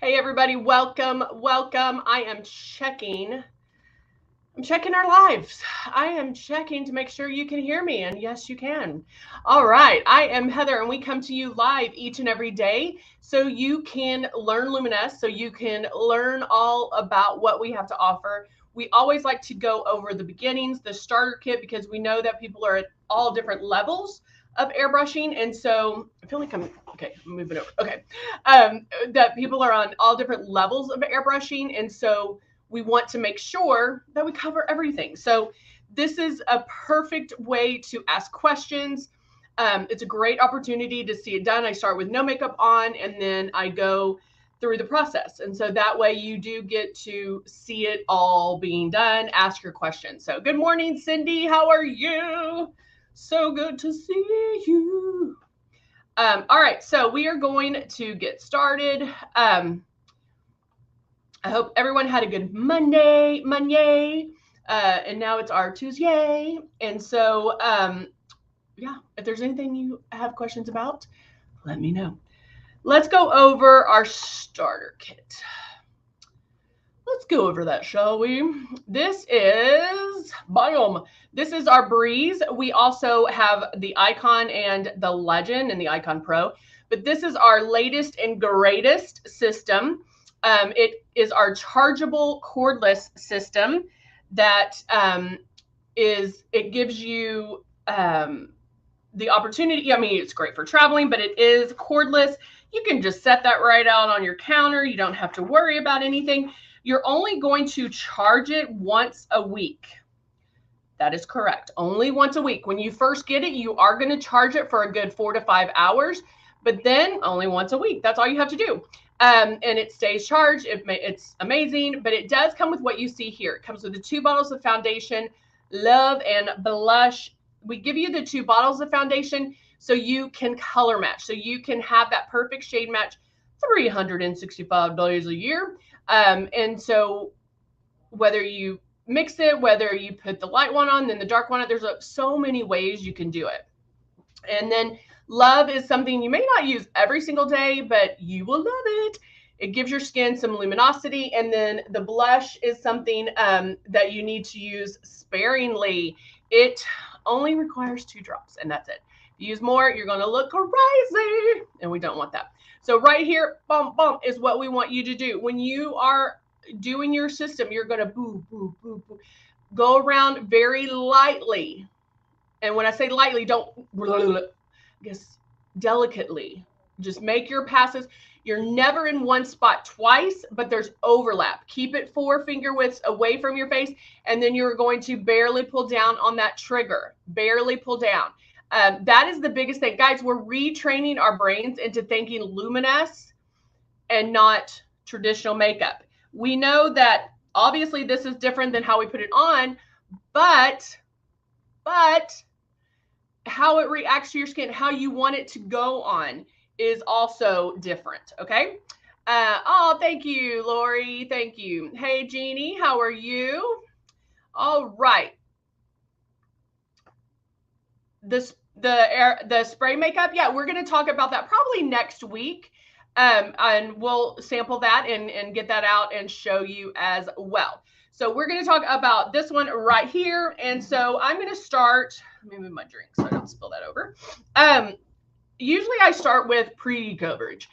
Hey everybody, welcome. I am checking our lives. I am checking to make sure you can hear me, and yes, you can. All right, I am Heather, and we come to you live each and every day so you can learn Lumines, so you can learn all about what we have to offer. We always like to go over the beginnings, the starter kit, because we know that people are at all different levels of airbrushing, and so I feel like I'm moving over. Okay, that people are on all different levels of airbrushing, and so we want to make sure that we cover everything. So this is a perfect way to ask questions. It's a great opportunity to see it done. I start with no makeup on, and then I go through the process. And so that way you do get to see it all being done, ask your questions. So good morning, Cindy. How are you? So good to see you. All right, so we are going to get started. I hope everyone had a good Monday, and now it's our Tuesday. And so, yeah, if there's anything you have questions about, let me know. Let's go over our starter kit. Let's go over that, shall we? This is Biome. This is our Breeze. We also have the Icon and the Legend and the Icon Pro, but this is our latest and greatest system. It is our chargeable cordless system that it gives you the opportunity. I mean, it's great for traveling, but it is cordless. You can just set that right out on your counter. You don't have to worry about anything. You're only going to charge it once a week. That is correct. Only once a week. When you first get it, you are going to charge it for a good 4 to 5 hours, but then only once a week. That's all you have to do. And it stays charged. It's amazing, but it does come with what you see here. It comes with the 2 bottles of foundation, Love and Blush. We give you the 2 bottles of foundation so you can color match, so you can have that perfect shade match 365 days a year. And so whether you mix it, whether you put the light one on, then the dark one, there's so many ways you can do it. And then Love is something you may not use every single day, but you will love it. It gives your skin some luminosity. And then the blush is something that you need to use sparingly. It only requires 2 drops, and that's it. If you use more, you're going to look crazy, and we don't want that. So right here, bump, bump, is what we want you to do. When you are doing your system, you're going to boo, boo, boo, boo. Go around very lightly. And when I say lightly, don't, just delicately. Just make your passes. You're never in one spot twice, but there's overlap. Keep it 4 finger widths away from your face, and then you're going to barely pull down on that trigger. Barely pull down. That is the biggest thing. Guys, we're retraining our brains into thinking Lumines and not traditional makeup. We know that obviously this is different than how we put it on, but how it reacts to your skin, how you want it to go on is also different, okay? Oh, thank you, Lori. Thank you. Hey, Jeannie, how are you? All right. The spray makeup, yeah, we're going to talk about that probably next week. And we'll sample that and get that out and show you as well. So we're going to talk about this one right here. And so I'm going to start, let me move my drink so I don't spill that over. Usually I start with pre-coverage,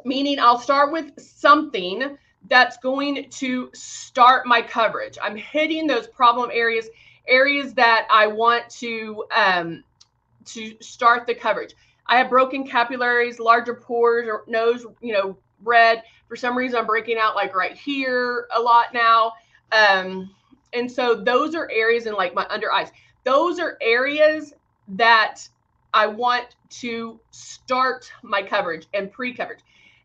meaning I'll start with something that's going to start my coverage. I'm hitting those problem areas that I want to start the coverage. I have broken capillaries, larger pores, or nose, red. For some reason, I'm breaking out like right here a lot now. And so those are areas in like my under eyes. Those are areas that I want to start my coverage and pre-coverage.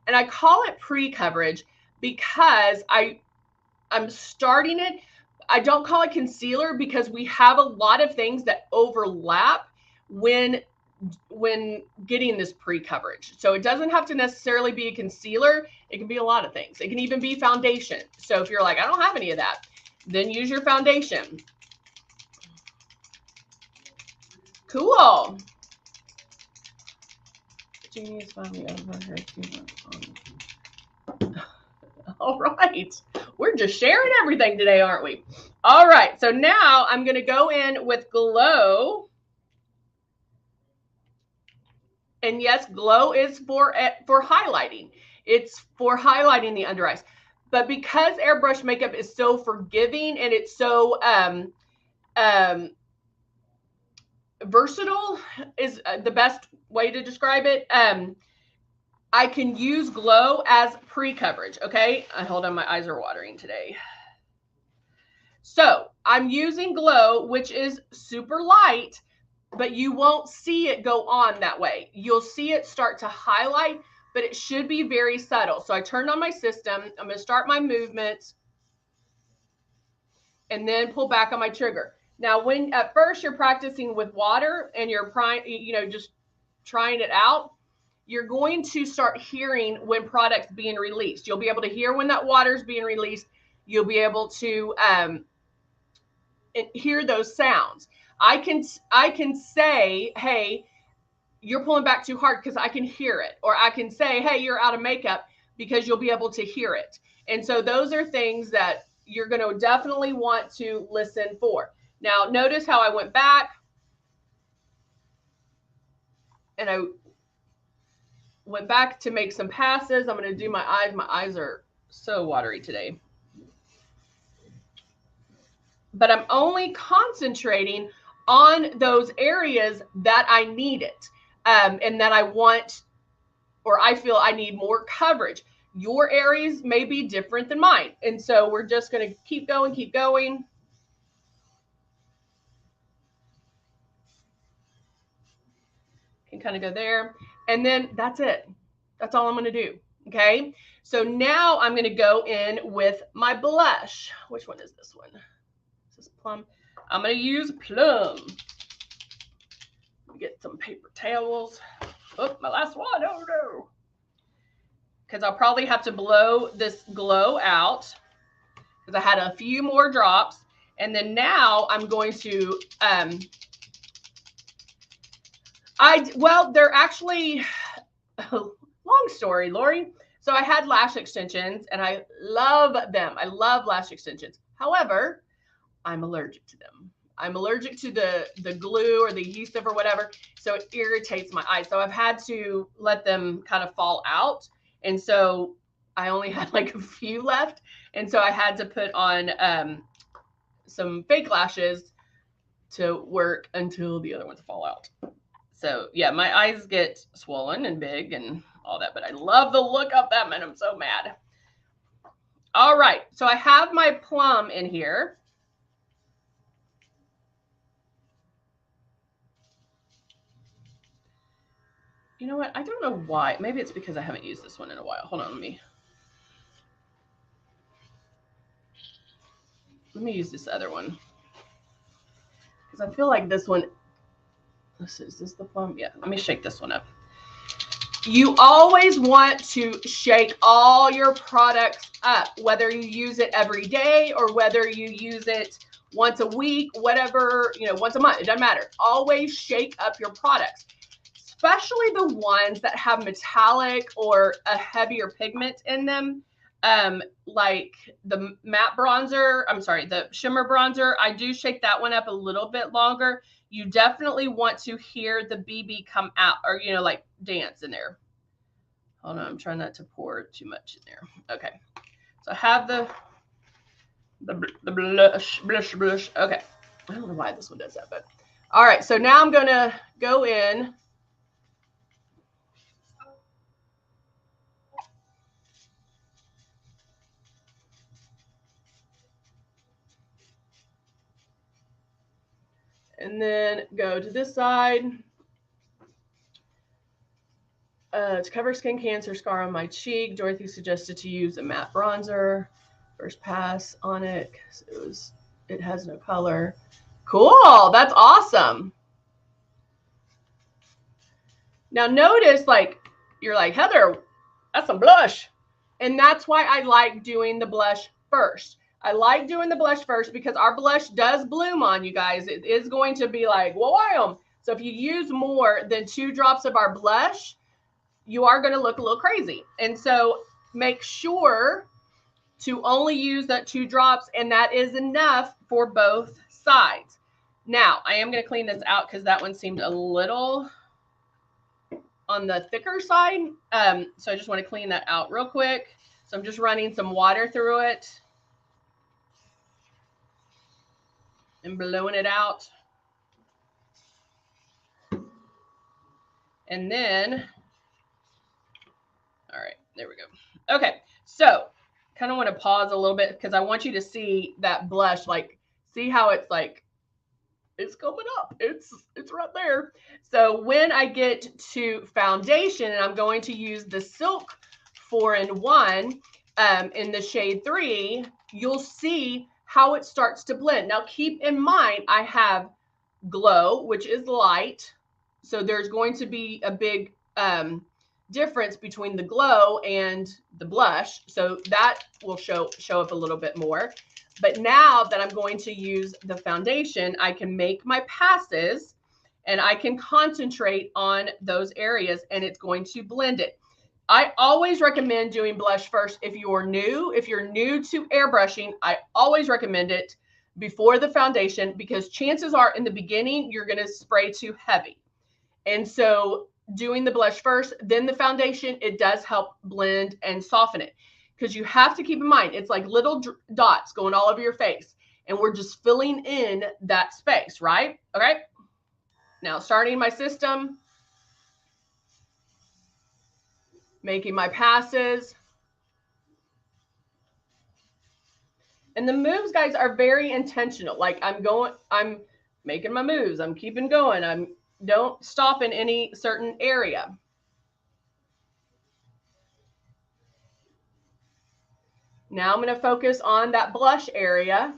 And I call it pre-coverage because I'm starting it. I don't call it concealer because we have a lot of things that overlap when getting this pre-coverage. So it doesn't have to necessarily be a concealer. It can be a lot of things. It can even be foundation. So if you're like, I don't have any of that, then use your foundation. Cool. Jeannie is finally over her. All right. We're just sharing everything today, aren't we? All right. So now I'm going to go in with Glow. And yes, Glow is for highlighting. It's for highlighting the under eyes. But because airbrush makeup is so forgiving and it's so versatile is the best way to describe it. I can use Glow as pre-coverage, okay? Hold on, my eyes are watering today. So I'm using Glow, which is super light, but you won't see it go on that way. You'll see it start to highlight, but it should be very subtle. So I turned on my system. I'm going to start my movements and then pull back on my trigger. Now, when at first you're practicing with water and you're just trying it out, you're going to start hearing when product's being released. You'll be able to hear when that water's being released. You'll be able to hear those sounds. I can say, hey, you're pulling back too hard because I can hear it. Or I can say, hey, you're out of makeup because you'll be able to hear it. And so those are things that you're going to definitely want to listen for. Now, notice how I went back and I went back to make some passes. I'm going to do my eyes. My eyes are so watery today. But I'm only concentrating on those areas that I need it and that I want, or I feel I need more coverage. Your areas may be different than mine. And so we're just going to keep going, keep going. Can kind of go there. And then that's it. That's all I'm going to do. Okay. So now I'm going to go in with my blush. Which one is this one? Is this Plum? I'm going to use Plum. Let me get some paper towels. Oh, my last one. Oh, no. Because I'll probably have to blow this Glow out because I had a few more drops. And then now I'm going to, they're actually, long story, Lori. So I had lash extensions and I love them. I love lash extensions. However, I'm allergic to them. I'm allergic to the glue or the adhesive or whatever. So it irritates my eyes. So I've had to let them kind of fall out. And so I only had like a few left. And so I had to put on some fake lashes to work until the other ones fall out. So yeah, my eyes get swollen and big and all that, but I love the look of them and I'm so mad. All right, so I have my Plum in here. You know what? I don't know why. Maybe it's because I haven't used this one in a while. Hold on, let me use this other one. Because I feel like this one, is this the Plum? Yeah, let me shake this one up. You always want to shake all your products up, whether you use it every day or whether you use it once a week, whatever, once a month, it doesn't matter. Always shake up your products, especially the ones that have metallic or a heavier pigment in them. Like the matte bronzer, the shimmer bronzer, I do shake that one up a little bit longer. You definitely want to hear the BB come out or, like dance in there. Hold on, I'm trying not to pour too much in there. Okay, so I have the blush. Okay, I don't know why this one does that, but all right. So now I'm gonna go in. And then go to this side. To cover skin cancer scar on my cheek, Dorothy suggested to use a matte bronzer. First pass on it because it has no color. Cool, that's awesome. Now notice, you're like, Heather, that's some blush. And that's why I like doing the blush first. I like doing the blush first because our blush does bloom on you guys. It is going to be like, whoa. So if you use more than 2 drops of our blush, you are going to look a little crazy. And so make sure to only use that 2 drops, and that is enough for both sides. Now, I am going to clean this out because that one seemed a little on the thicker side. So I just want to clean that out real quick. So I'm just running some water through it and blowing it out. And then, all right, there we go. Okay, so kind of want to pause a little bit because I want you to see that blush, like see how it's like, it's coming up. It's right there. So when I get to foundation, and I'm going to use the Silk 4-in-1 in the shade 3, you'll see how it starts to blend. Now keep in mind, I have Glow, which is light. So there's going to be a big difference between the Glow and the blush. So that will show up a little bit more. But now that I'm going to use the foundation, I can make my passes and I can concentrate on those areas, and it's going to blend it. I always recommend doing blush first if you're new. If you're new to airbrushing, I always recommend it before the foundation, because chances are in the beginning, you're going to spray too heavy. And so doing the blush first, then the foundation, it does help blend and soften it. Because you have to keep in mind, it's like little dots going all over your face, and we're just filling in that space, right? Okay. Now starting my system, making my passes. And the moves, guys, are very intentional. Like I'm making my moves. I'm keeping going. Don't stop in any certain area. Now I'm going to focus on that blush area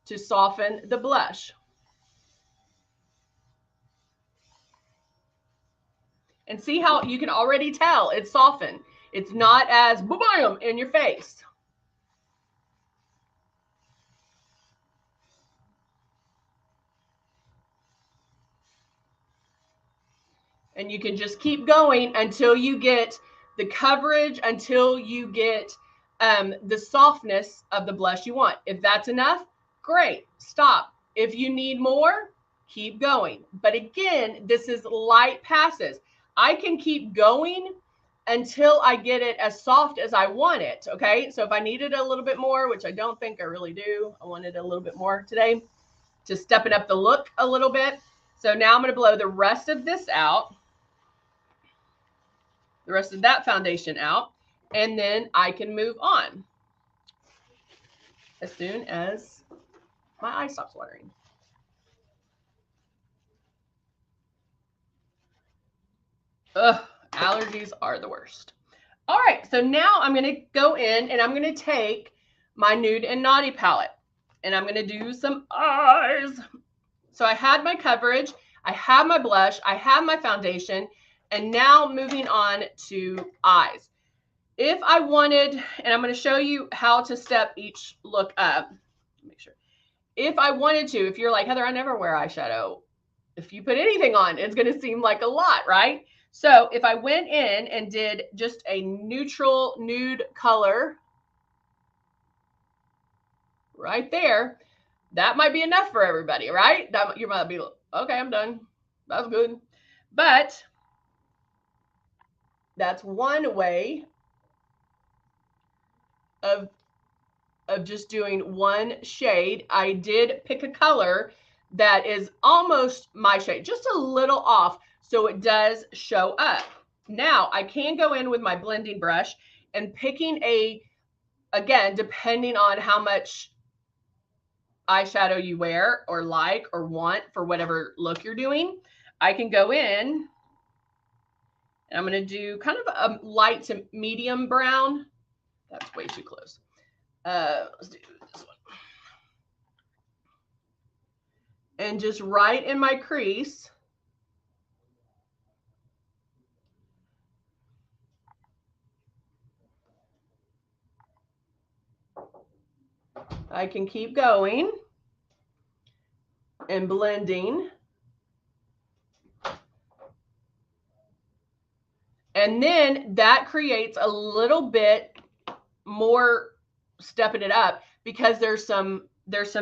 to soften the blush. And see how you can already tell it's softened. It's not as boom in your face. And you can just keep going until you get the coverage, until you get the softness of the blush you want. If that's enough, great, stop. If you need more, keep going. But again, this is light passes. I can keep going until I get it as soft as I want it, okay? So if I needed a little bit more, which I don't think I really do, I wanted a little bit more today, just stepping up the look a little bit. So now I'm gonna blow the rest of this out, the rest of that foundation out, and then I can move on as soon as my eye stops watering. Ugh, allergies are the worst. All right, so now I'm going to go in and I'm going to take my Nude and Naughty palette and I'm going to do some eyes. So I had my coverage, I have my blush, I have my foundation, and now moving on to eyes. If I wanted, and I'm going to show you how to step each look up. Make sure. If I wanted to, if you're like, Heather, I never wear eyeshadow. If you put anything on, it's going to seem like a lot, right? So if I went in and did just a neutral nude color right there, that might be enough for everybody, right? That you might be like, okay, I'm done. That's good. But that's one way of just doing one shade. I did pick a color that is almost my shade, just a little off, so it does show up. Now I can go in with my blending brush and picking again, depending on how much eyeshadow you wear or like or want for whatever look you're doing, I can go in and I'm going to do kind of a light to medium brown. That's way too close. Let's do this one. And just right in my crease, I can keep going and blending. And then that creates a little bit more stepping it up because there's some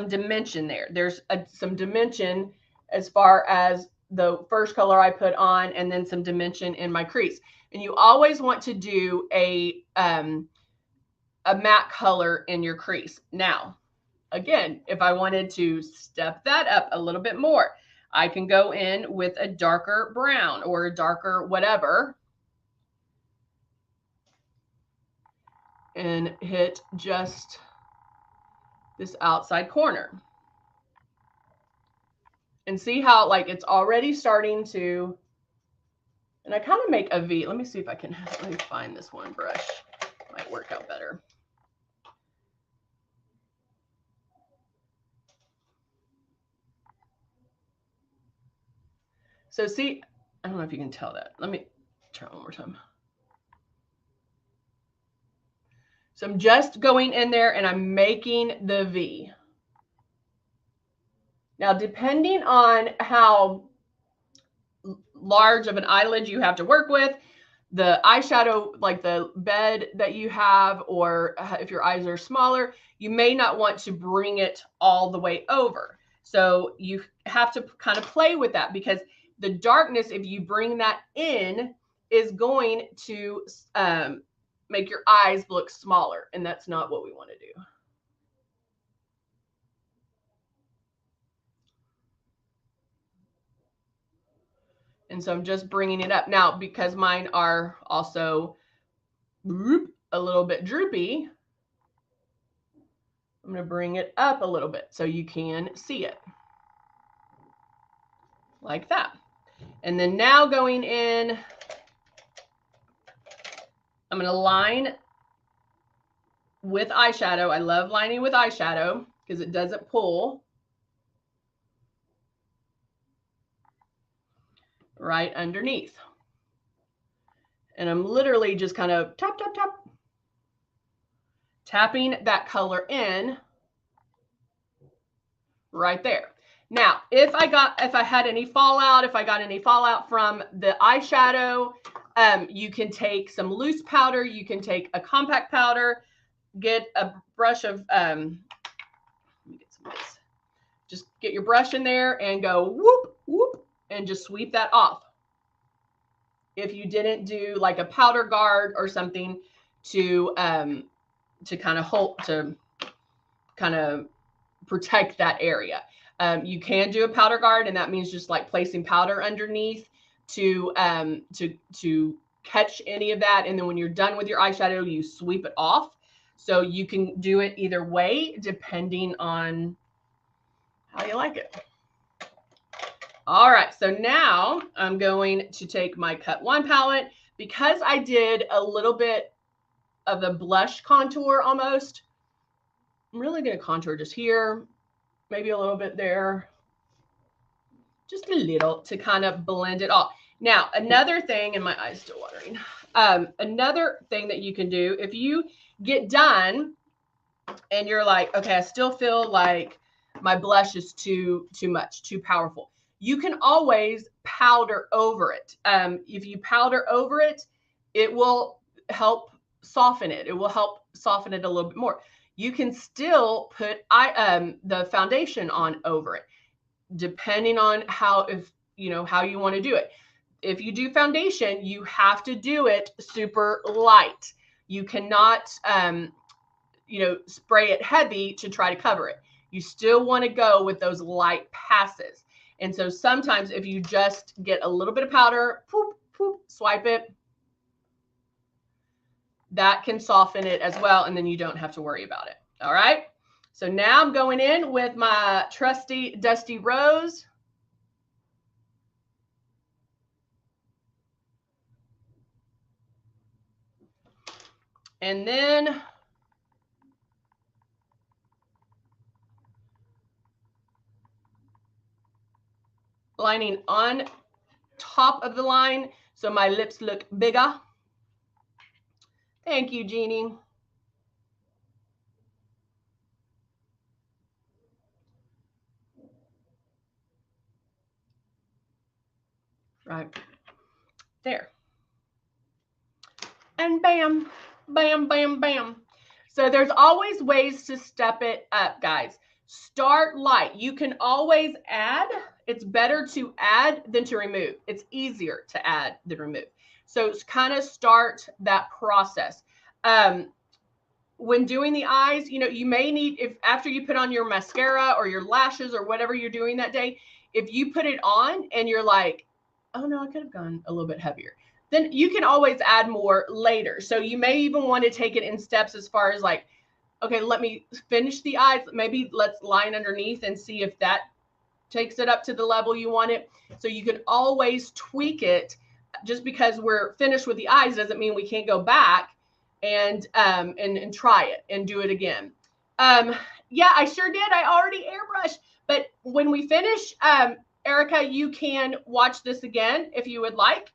dimension there. There's some dimension as far as the first color I put on, and then some dimension in my crease. And you always want to do a matte color in your crease. Now, again, if I wanted to step that up a little bit more, I can go in with a darker brown or a darker whatever and hit just this outside corner. And see how like it's already starting to, and I kind of make a V. Let me see if I can, let me find this one brush. Might work out better. So see, I don't know if you can tell that. Let me try one more time. So I'm just going in there and I'm making the V. Now, depending on how large of an eyelid you have to work with, the eyeshadow, like the bed that you have, or if your eyes are smaller, you may not want to bring it all the way over. So you have to kind of play with that, because the darkness, if you bring that in, is going to make your eyes look smaller, and that's not what we want to do. And so I'm just bringing it up. Now, because mine are also a little bit droopy, I'm going to bring it up a little bit so you can see it. Like that. And then now going in, I'm going to line with eyeshadow. I love lining with eyeshadow because it doesn't pull. Right underneath. And I'm literally just kind of tap, tap, tap, tapping that color in right there. Now, if I had any fallout, if I got any fallout from the eyeshadow, you can take some loose powder, you can take a compact powder, get a brush of, let me get some of this. Just get your brush in there and go whoop, whoop, and just sweep that off. If you didn't do like a powder guard or something to kind of hold, to kind of protect that area. You can do a powder guard, and that means just like placing powder underneath to catch any of that. And then when you're done with your eyeshadow, you sweep it off. So you can do it either way, depending on how you like it. All right, so now I'm going to take my Cut One palette. Because I did a little bit of a blush contour almost, I'm really going to contour just here, maybe a little bit there, just a little, to kind of blend it all. Now, another thing, and my eye's still watering, another thing that you can do, if you get done and you're like, okay, I still feel like my blush is too much, too powerful, you can always powder over it. If you powder over it, it will help soften it. It will help soften it a little bit more. You can still put the foundation on over it, depending on how you want to do it. If you do foundation, you have to do it super light. You cannot spray it heavy to try to cover it. You still want to go with those light passes. And so sometimes if you just get a little bit of powder, poop, poop, swipe it, that can soften it as well, and then you don't have to worry about it. All right. So now I'm going in with my trusty Dusty Rose. And then lining on top of the line so my lips look bigger. Thank you, Jeannie. Right there. and bam, bam, bam, bam. So there's always ways to step it up, guys. Start light. You can always add. It's better to add than to remove. It's easier to add than remove. So kind of start that process. When doing the eyes, you know, you may need, if after you put on your mascara or your lashes or whatever you're doing that day, if you put it on and you're like, oh no, I could have gone a little bit heavier, then you can always add more later. So you may even want to take it in steps as far as like, okay, let me finish the eyes. Maybe let's line underneath and see if that takes it up to the level you want it. So you can always tweak it. Just because we're finished with the eyes doesn't mean we can't go back and try it and do it again. Yeah, I sure did. I already airbrushed. But when we finish, Erica, you can watch this again if you would like.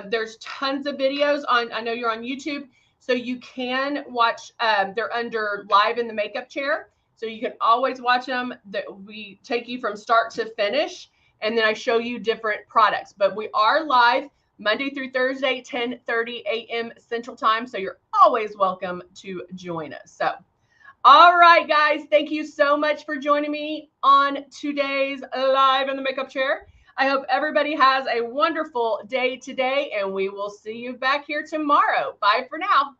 There's tons of videos on, I know you're on YouTube, so you can watch, they're under Live in the Makeup Chair. So you can always watch them. That we take you from start to finish, and then I show you different products. But we are live Monday through Thursday, 10:30 a.m. Central Time. So you're always welcome to join us. So, all right, guys, thank you so much for joining me on today's Live in the Makeup Chair. I hope everybody has a wonderful day today, and we will see you back here tomorrow. Bye for now.